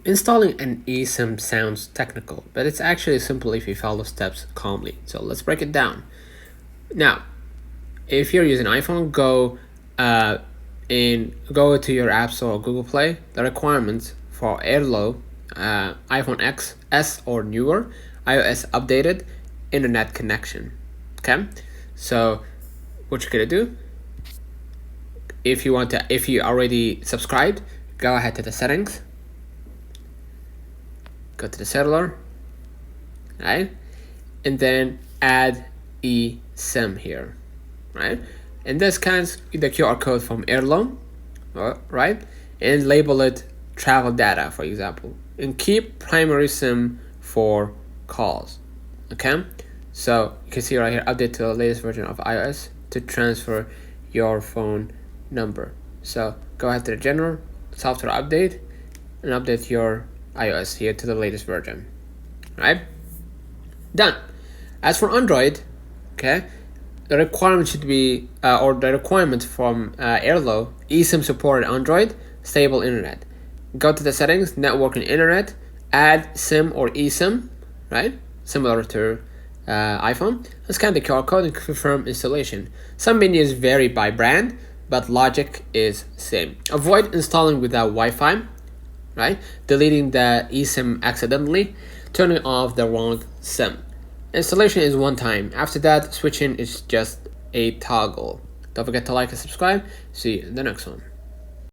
Installing an eSIM sounds technical, but it's actually simple if you follow steps calmly. So let's break it down. Now, if you're using iPhone, go to your App Store or Google Play. The requirements for Airalo, iPhone X, S or newer, iOS updated, internet connection. Okay, so what you're gonna do, if you already subscribed, go ahead to the settings, go to the cellular, right, and then add eSIM here, right, and this scans the QR code from Airalo, right, and label it travel data, for example, and keep primary SIM for calls. Okay, so you can see right here, update to the latest version of iOS to transfer your phone number. So go ahead to the general software update and update your iOS here to the latest version. Right, done. As for Android, okay, the requirement should be the requirement from Airalo, eSIM supported Android, stable internet. Go to the settings, network and internet, add SIM or eSIM, right, similar to iPhone, and scan the QR code and confirm installation. Some menus vary by brand, but logic is same. Avoid installing without Wi-Fi, right, deleting the eSIM accidentally, turning off the wrong SIM. Installation is one time. After that, switching is just a toggle. Don't forget to like and subscribe. See you in the next one.